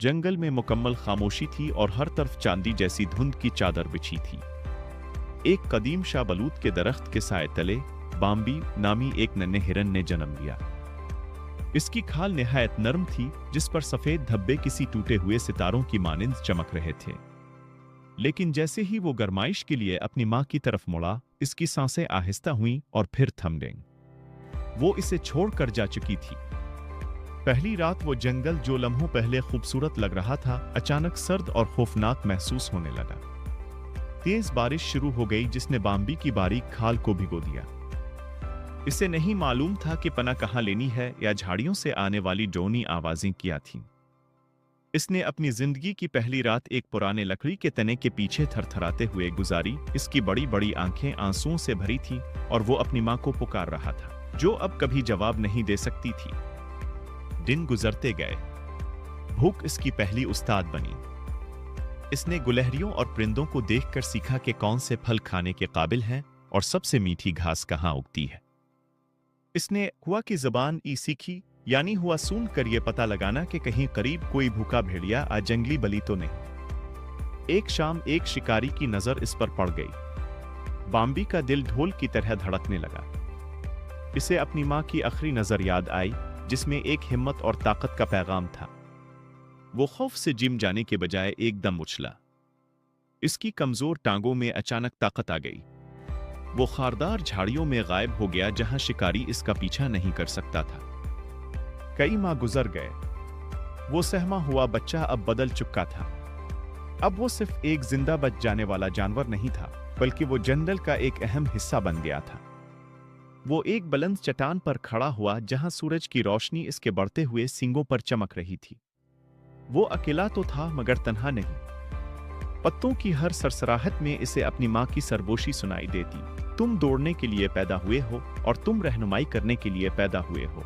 जंगल में मुकम्मल खामोशी थी और हर तरफ चांदी जैसी धुंध की चादर बिछी थी। एक कदीम शाहबलूत के दरख्त के साए तले बाम्बी नामी एक नन्हे हिरन ने जन्म लिया। इसकी खाल निहायत नरम थी, जिस पर सफेद धब्बे किसी टूटे हुए सितारों की मानिंद चमक रहे थे। लेकिन जैसे ही वो गरमाइश के लिए अपनी मां की तरफ मुड़ा, इसकी सांसें आहिस्ता हुईं और फिर थम गईं। वो इसे छोड़कर जा चुकी थी। पहली रात वो जंगल जो लम्हों पहले खूबसूरत लग रहा था, अचानक सर्द और खौफनाक महसूस होने लगा। तेज बारिश शुरू हो गई जिसने बाम्बी की बारीक खाल को भिगो दिया। इसे नहीं मालूम था कि पनाह कहाँ लेनी है या झाड़ियों से आने वाली डोनी आवाजें क्या थीं। इसने अपनी जिंदगी की पहली रात एक पुराने लकड़ी के तने के पीछे थरथराते हुए गुजारी। इसकी बड़ी बड़ी आंखें आंसुओं से भरी थीं और वो अपनी मां को पुकार रहा था, जो अब कभी जवाब नहीं दे सकती थी। दिन गुजरते गए। भूख इसकी पहली उस्ताद बनी। इसने गुलहरियों और परिंदों को देखकर सीखा कि कौन से फल खाने के काबिल हैं और सबसे मीठी घास कहाँ उगती है। इसने हुआ की ज़बान ई सीखी, यानी हुआ सुन कर यह पता लगाना कि कहीं करीब कोई भूखा भेड़िया या जंगली बली तो नहीं। एक शाम एक शिकारी की नजर इस पर पड़ गई। बाम्बी का दिल ढोल की तरह धड़कने लगा। इसे अपनी मां की आखिरी नजर याद आई, जिसमें एक हिम्मत और ताकत का पैगाम था। वो खौफ से जिम जाने के बजाय एकदम उछला। इसकी कमजोर टांगों में अचानक ताकत आ गई। वो खारदार झाड़ियों में गायब हो गया जहां शिकारी इसका पीछा नहीं कर सकता था। कई माह गुजर गए। वो सहमा हुआ बच्चा अब बदल चुका था। अब वो सिर्फ एक जिंदा बच जाने वाला जानवर नहीं था, बल्कि वो जंगल का एक अहम हिस्सा बन गया था। वो एक बुलंद चट्टान पर खड़ा हुआ जहां सूरज की रोशनी इसके बढ़ते हुए सींगों पर चमक रही थी। वो अकेला तो था मगर तन्हा नहीं। पत्तों की हर सरसराहट में इसे अपनी मां की सरगोशी सुनाई देती। तुम दौड़ने के लिए पैदा हुए हो और तुम रहनुमाई करने के लिए पैदा हुए हो।